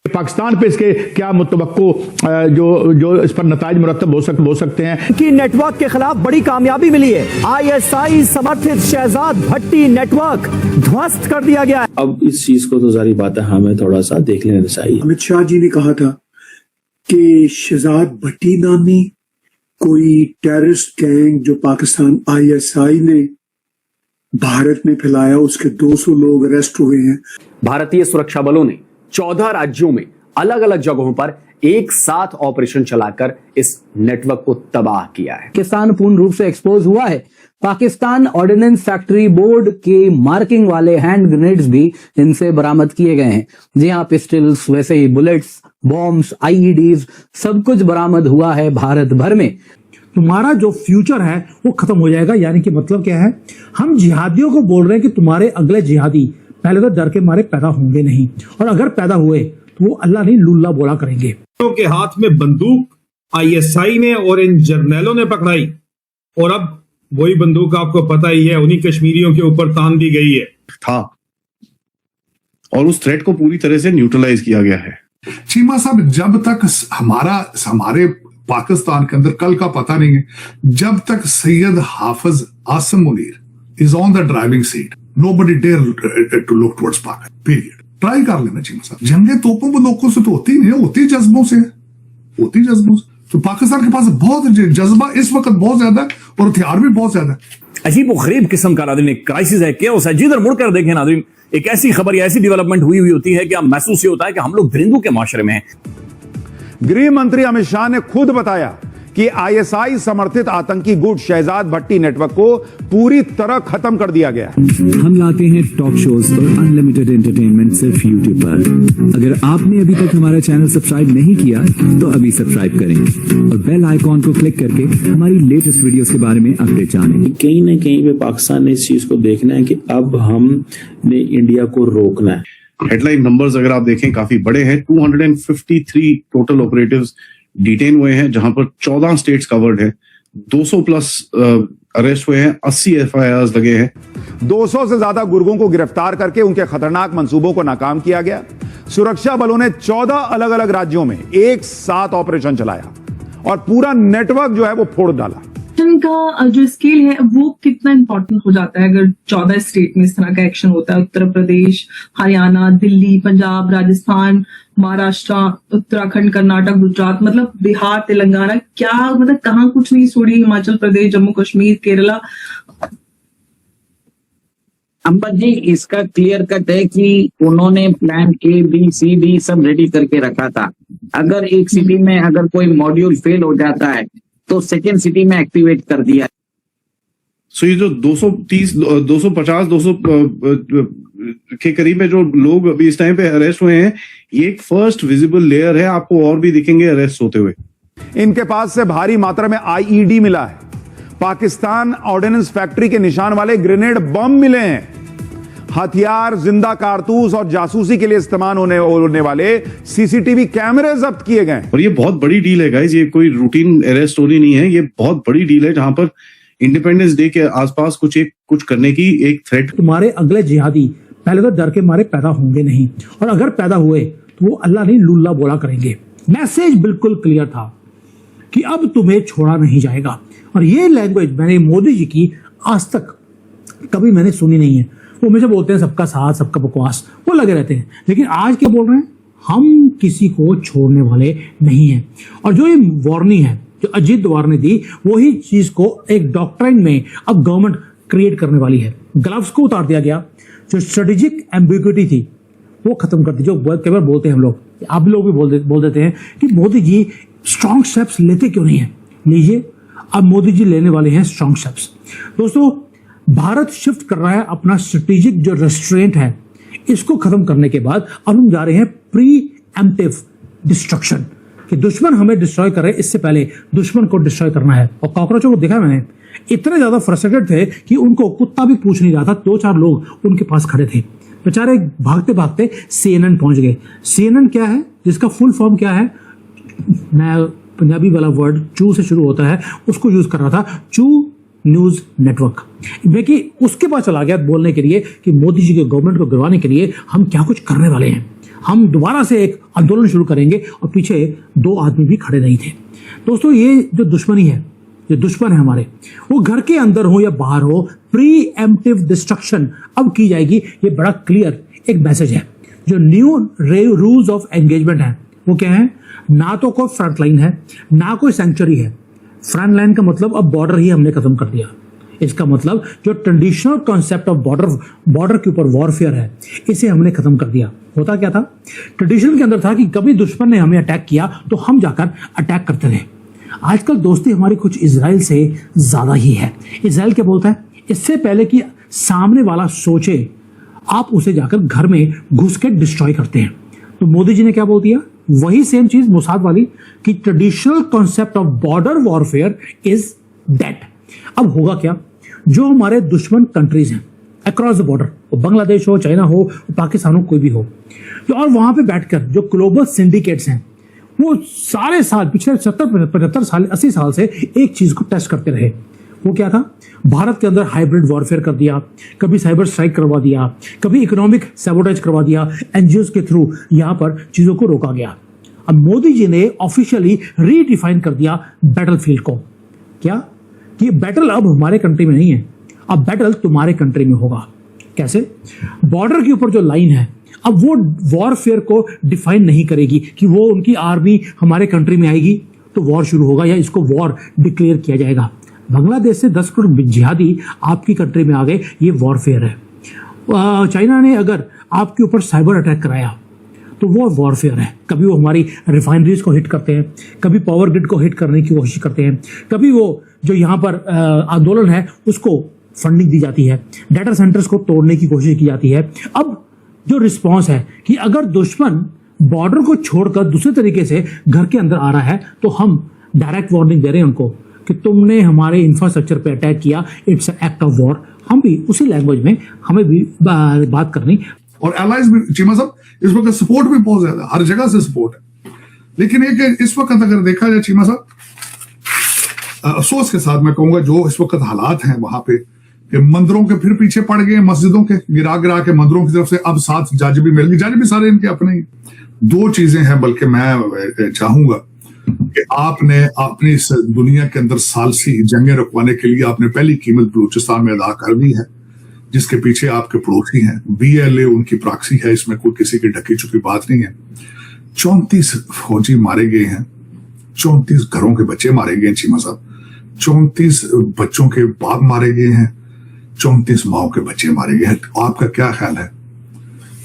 पाकिस्तान पे इसके क्या मुतवक्को जो इस पर नताइज मुरतब हो सकते हैं कि नेटवर्क के खिलाफ बड़ी कामयाबी मिली है। ISI समर्थित शहजाद भट्टी नेटवर्क ध्वस्त कर दिया गया है। अब इस चीज को तो जारी बात है हमें थोड़ा सा देख लेना चाहिए। अमित शाह जी ने कहा था कि शहजाद भट्टी नामी कोई टेररिस्ट गैंग जो पाकिस्तान ISI ने भारत में फैलाया, उसके 200 लोग अरेस्ट हुए हैं। भारतीय सुरक्षा बलों ने 14 राज्यों में अलग अलग जगहों पर एक साथ ऑपरेशन चलाकर इस नेटवर्क को तबाह किया है। पाकिस्तान पूर्ण रूप से एक्सपोज हुआ है। पाकिस्तान ऑर्डिनेंस फैक्ट्री बोर्ड के मार्किंग वाले हैंड ग्रेनेड्स भी इनसे बरामद किए गए हैं। जी हाँ, पिस्टल्स, वैसे ही बुलेट्स, बॉम्ब्स, IEDs सब कुछ बरामद हुआ है भारत भर में। तुम्हारा जो फ्यूचर है वो खत्म हो जाएगा। यानी कि मतलब क्या है, हम जिहादियों को बोल रहे हैं कि तुम्हारे अगले जिहादी पहले तो डर के मारे पैदा होंगे नहीं, और अगर पैदा हुए तो वो अल्लाह नहीं लुल्ला बोला करेंगे। के हाथ में बंदूक ISI ने और इन जर्नैलों ने पकड़ाई, और अब वही बंदूक आपको पता ही है उन्हीं कश्मीरियों के ऊपर तान दी गई है था, और उस थ्रेट को पूरी तरह से न्यूट्रलाइज किया गया है। चीमा साहब, जब तक हमारे पाकिस्तान के अंदर कल का पता नहीं है, जब तक Syed Hafiz Asim Munir is on the driving seat, nobody dare to look towards Pak. Period. Try कर लेना चाहिए साहब। जंगे तोपों बंदूकों से तो होती नहीं है, होती जज्बों से, होती जज्बों से। तो पाकिस्तान के पास बहुत जज्बा इस वक्त बहुत ज्यादा है और हथियार भी बहुत ज्यादा है। अजीब व गरीब किस्म का नाज़रीन एक क्राइसिस है, केओस है। जिधर मुड़कर देखें नाज़रीन, एक ऐसी खबर या ऐसी डेवलपमेंट हुई होती है कि महसूस ये होता है कि हम लोग दरिंदों के माशरे में हैं। गृह मंत्री अमित शाह ने खुद बताया कि ISI समर्थित आतंकी गुट शहजाद भट्टी नेटवर्क को पूरी तरह खत्म कर दिया गया। हम लाते हैं टॉक शोज और अनलिमिटेड एंटरटेनमेंट सिर्फ YouTube पर। अगर आपने अभी तक हमारा चैनल सब्सक्राइब नहीं किया तो अभी सब्सक्राइब करें और बेल आइकॉन को क्लिक करके हमारी लेटेस्ट वीडियोस के बारे में अपडेट जानें। कहीं ना कहीं पे पाकिस्तान ने इस चीज को देखना है कि अब हमने इंडिया को रोकना है। हेडलाइन नंबर्स अगर आप देखें काफी बड़े हैं। 253 टोटल ऑपरेटिव्स डिटेन हुए हैं, जहां पर 14 स्टेट्स कवर्ड है। 200 प्लस अरेस्ट हुए हैं, 80 FIRs लगे हैं। 200 से ज्यादा गुर्गों को गिरफ्तार करके उनके खतरनाक मंसूबों को नाकाम किया गया। सुरक्षा बलों ने 14 अलग अलग राज्यों में एक साथ ऑपरेशन चलाया और पूरा नेटवर्क जो है वो फोड़ डाला। का जो स्केल है वो कितना इंपॉर्टेंट हो जाता है अगर 14 स्टेट में इस तरह का एक्शन होता है। उत्तर प्रदेश, हरियाणा, दिल्ली, पंजाब, राजस्थान, महाराष्ट्र, उत्तराखंड, कर्नाटक, गुजरात, मतलब बिहार, तेलंगाना, क्या मतलब कहाँ कुछ नहीं छोड़ी, हिमाचल प्रदेश, जम्मू कश्मीर, केरला। अंबा जी, इसका क्लियर कट है कि उन्होंने plan A, B, C, D सब रेडी करके रखा था। अगर एक सिटी में अगर कोई मॉड्यूल फेल हो जाता है तो सेकेंड सिटी में एक्टिवेट कर दिया। सो ये जो 230, 250, 200 के करीब है जो लोग अभी इस टाइम पे अरेस्ट हुए हैं, ये एक फर्स्ट विजिबल लेयर है। आपको और भी दिखेंगे अरेस्ट होते हुए। इनके पास से भारी मात्रा में IED मिला है। पाकिस्तान ऑर्डिनेंस फैक्ट्री के निशान वाले ग्रेनेड बम मिले हैं। हथियार, जिंदा कारतूस और जासूसी के लिए इस्तेमाल होने वाले CCTV कैमरे जब्त किए गए। और ये बहुत बड़ी डील है गाइस, ये कोई रूटीन अरेस्ट स्टोरी नहीं है, ये बहुत बड़ी डील है जहां पर इंडिपेंडेंस डे के आसपास कुछ करने की एक थ्रेट। तुम्हारे अगले जिहादी पहले तो डर के मारे पैदा होंगे नहीं, और अगर पैदा हुए तो वो अल्लाह नहीं लुल्ला बोला करेंगे। मैसेज बिल्कुल क्लियर था कि अब तुम्हें छोड़ा नहीं जाएगा। और ये लैंग्वेज मैंने मोदी जी की आज तक कभी मैंने सुनी नहीं है। वो हमेशा बोलते हैं सबका साथ, सबका बकवास, वो लगे रहते हैं, लेकिन आज क्या बोल रहे हैं, हम किसी को छोड़ने वाले नहीं हैं। और जो ये वार्निंग है जो अजीत दोवार ने दी, वही चीज को एक डॉक्ट्राइन में अब गवर्नमेंट क्रिएट करने वाली है। ग्लव्स को उतार दिया गया, जो स्ट्रेटेजिक एम्बिग्युइटी थी वो खत्म कर दी। जो कई बार बोलते हैं हम लोग, आप लोग भी बोल देते हैं कि मोदी जी स्ट्रॉन्ग स्टेप्स लेते क्यों नहीं है। लीजिए, अब मोदी जी लेने वाले हैं स्ट्रॉन्ग स्टेप्स। दोस्तों, भारत शिफ्ट कर रहा है अपना स्ट्रेटेजिक जो रेस्ट्रेंट है, इसको खत्म करने के बाद अब हम जा रहे हैं प्री एम्प्टिव डिस्ट्रक्शन, कि दुश्मन हमें डिस्ट्रॉय कर रहे हैं, इससे पहले दुश्मन को डिस्ट्रॉय करना है। और कॉकरोचों को देखा मैंने, इतने ज्यादा फ्रस्ट्रेटेड थे कि उनको कुत्ता भी पूछ नहीं रहा था। 2-4 लोग उनके पास खड़े थे, बेचारे भागते भागते CNN पहुंच गए। CNN क्या है, जिसका फुल फॉर्म क्या है, मैं पंजाबी वाला वर्ड चू से शुरू होता है उसको यूज कर रहा था, चू न्यूज नेटवर्क। देखिए, उसके पास चला गया बोलने के लिए कि मोदी जी के गवर्नमेंट को गिरवाने के लिए हम क्या कुछ करने वाले हैं। हम दोबारा से एक आंदोलन शुरू करेंगे, और पीछे 2 आदमी भी खड़े नहीं थे। दोस्तों, ये जो दुश्मनी है, जो दुश्मन है हमारे, वो घर के अंदर हो या बाहर हो, प्री एम्प्टिव डिस्ट्रक्शन अब की जाएगी। ये बड़ा क्लियर एक मैसेज है। जो न्यू रूल्स ऑफ एंगेजमेंट है वो क्या है? ना तो कोई फ्रंट लाइन है, ना कोई सेंचुरी है। फ्रंट लाइन का मतलब अब बॉर्डर ही हमने खत्म कर दिया। इसका मतलब जो ट्रेडिशनल कॉन्सेप्ट ऑफ बॉर्डर के ऊपर वॉरफेयर है, इसे हमने खत्म कर दिया। होता क्या था? ट्रेडिशन के अंदर था कि कभी दुश्मन ने हमें अटैक किया तो हम जाकर अटैक करते रहे। आजकल दोस्ती हमारी कुछ इजराइल से ज्यादा ही है। इजराइल क्या बोलता है? इससे पहले कि सामने वाला सोचे, आप उसे जाकर घर में घुस के डिस्ट्रॉय करते हैं। तो मोदी जी ने क्या बोल दिया? वही सेम चीज मोसाद वाली, कि traditional concept of border warfare is dead. अब होगा क्या? जो हमारे दुश्मन कंट्रीज हैं अक्रॉस द बॉर्डर, वो बांग्लादेश हो, चाइना हो, पाकिस्तान हो, कोई भी हो, और वहां पे बैठकर जो ग्लोबल सिंडिकेट्स हैं, वो सारे साल, पिछले 70, 75 साल, 80 साल से एक चीज को टेस्ट करते रहे। वो क्या था? भारत के अंदर हाइब्रिड वॉरफेयर कर दिया, कभी साइबर स्ट्राइक करवा दिया, कभी इकोनॉमिक सैबोटेज करवा दिया, एनजीओ के थ्रू यहां पर चीजों को रोका गया। अब मोदी जी ने ऑफिशियली रीडिफाइन कर दिया बैटलफील्ड को। क्या? कि बैटल अब हमारे कंट्री में नहीं है, अब बैटल तुम्हारे कंट्री में होगा। कैसे? बॉर्डर के ऊपर जो लाइन है, अब वो वॉरफेयर को डिफाइन नहीं करेगी कि वो उनकी आर्मी हमारे कंट्री में आएगी तो वॉर शुरू होगा, या इसको वॉर डिक्लेयर किया जाएगा। बांग्लादेश से 10 करोड़ जिहादी आपकी कंट्री में आ गए, ये वॉरफेयर है। चाइना ने अगर आपके ऊपर साइबर अटैक कराया तो वो वॉरफेयर है। कभी वो हमारी रिफाइनरीज को हिट करते हैं, कभी पावर ग्रिड को हिट करने की कोशिश करते हैं, कभी वो जो यहाँ पर आंदोलन है उसको फंडिंग दी जाती है, डाटा सेंटर्स को तोड़ने की कोशिश की जाती है। अब जो रिस्पॉन्स है कि अगर दुश्मन बॉर्डर को छोड़कर दूसरे तरीके से घर के अंदर आ रहा है तो हम डायरेक्ट वार्निंग दे रहे हैं उनको कि तुमने हमारे इंफ्रास्ट्रक्चर पे अटैक किया, इट्स एक्ट ऑफ वॉर। हम भी उसी लैंग्वेज में हमें भी बात करनी। और एलाइज भी, चीमा साहब, इस वक्त सपोर्ट भी बहुत ज्यादा, हर जगह से सपोर्ट है। लेकिन एक इस वक्त अगर देखा जाए चीमा साहब, अफसोस के साथ मैं कहूंगा जो इस वक्त हालात हैं वहां पे, कि मंदिरों के फिर पीछे पड़ गए, मस्जिदों के गिरा गिरा के मंदिरों की तरफ से अब 7 जज भी मिल गए। जज भी सारे इनके अपने ही। 2 चीजें हैं, बल्कि मैं चाहूंगा कि आपने अपनी इस दुनिया के अंदर सालसी जंगें रुकवाने के लिए आपने पहली कीमत बलूचिस्तान में अदा कर दी है, जिसके पीछे आपके पड़ोसी हैं। BLA उनकी प्रॉक्सी है, इसमें कोई किसी की ढकी चुकी बात नहीं है। 34 फौजी मारे गए हैं, 34 घरों के बच्चे मारे गए हैं चीमा साहब, 34 बच्चों के बाप मारे गए हैं, 34 माओ के बच्चे मारे गए हैं। आपका क्या ख्याल है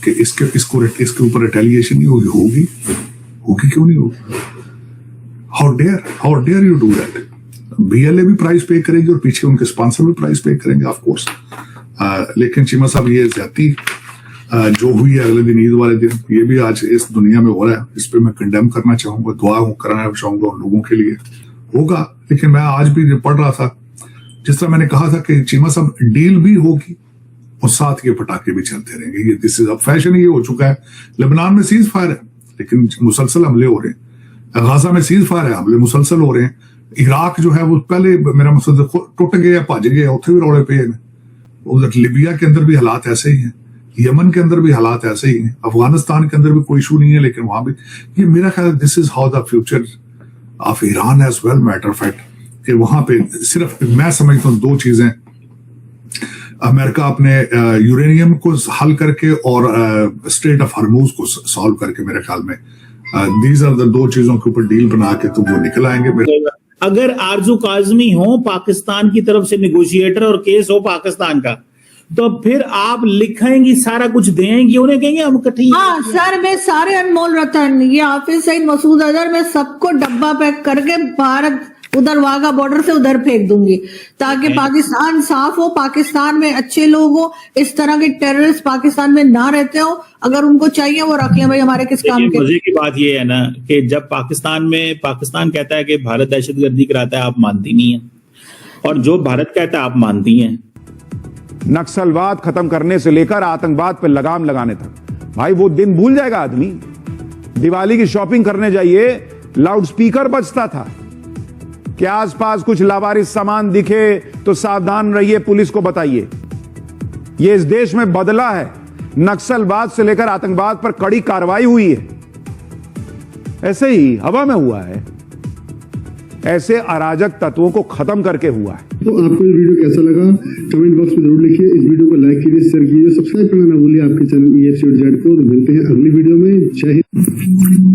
कि इसके ऊपर रिटेलिएशन नहीं होगी? क्यों नहीं होगी? How dare you do that? BLA भी प्राइस पे करेगी और पीछे उनके स्पॉन्सर भी प्राइस पे करेंगे, ऑफ कोर्स। लेकिन चीमा साहब, ये ज्यादती जो हुई है अगले दिन, ईद वाले दिन, ये भी आज इस दुनिया में हो रहा है। इस पे मैं कंडेम करना चाहूंगा, दुआ कराना चाहूंगा उन लोगों के लिए। होगा, लेकिन मैं आज भी पढ़ रहा था, जिस तरह मैंने कहा था कि चीमा साहब डील भी होगी और साथ ये पटाखे भी चलते रहेंगे। ये दिस इज अब फैशन, ये हो चुका है। लेबनान में सीज फायर है लेकिन मुसलसल हमले हो रहे हैं, गाजा में सीज फायर है, हमले मुसलसल हो रहे हैं। इराक जो है वो पहले मेरा मकसद टूट गया, भज गया, उथे भी रौले पे हैं। उधर लिबिया के अंदर भी हालात ऐसे ही हैं, यमन के अंदर भी हालात ऐसे ही हैं, अफगानिस्तान के अंदर भी कोई इशू नहीं है, लेकिन वहां भी ये मेरा ख्याल this is how the future of Iran as well. Matter of fact कि वहां पे सिर्फ मैं समझता हूँ 2 चीजें, अमेरिका अपने यूरेनियम को हल करके और स्ट्रेट ऑफ हॉर्मुज को सॉल्व करके, मेरे ख्याल में दीज आर द 2 चीजों के ऊपर डील बना के तो वो निकल आएंगे। अगर आरजू काजमी हो पाकिस्तान की तरफ से नेगोशिएटर और केस हो पाकिस्तान का, तो फिर आप लिखेंगी, सारा कुछ देंगी, उन्हें कहेंगे हम कठी। हाँ सर, मैं सारे अनमोल रतन, ये हाफिज सईद, मसूद अजहर, मैं सबको डब्बा पैक करके भारत उधर वाघा बॉर्डर से उधर फेंक दूंगी, ताकि पाकिस्तान साफ हो, पाकिस्तान में अच्छे लोग हो, इस तरह के टेररिस्ट पाकिस्तान में ना रहते हो। अगर उनको चाहिए वो रख लें, भाई हमारे किस काम के। मजे की बात ये है ना कि जब पाकिस्तान कहता है कि भारत दहशतगर्दी कराता है, आप मानती नहीं है, और जो भारत कहता है आप मानती हैं। नक्सलवाद खत्म करने से लेकर आतंकवाद पर लगाम लगाने तक, भाई वो दिन भूल जाएगा आदमी। दिवाली की शॉपिंग करने जाइए, लाउडस्पीकर बजता था कि आसपास कुछ लावारिस सामान दिखे तो सावधान रहिए, पुलिस को बताइए। यह इस देश में बदला है। नक्सलवाद से लेकर आतंकवाद पर कड़ी कार्रवाई हुई है। ऐसे ही हवा में हुआ है, ऐसे अराजक तत्वों को खत्म करके हुआ है। तो आपको ये वीडियो कैसा लगा कमेंट बॉक्स में जरूर लिखिए। इस वीडियो को लाइक कीजिए, शेयर कीजिए, सब्सक्राइब करना ना भूलिए आपके चैनल EFC को। मिलते हैं अगली वीडियो में। जय हिंद।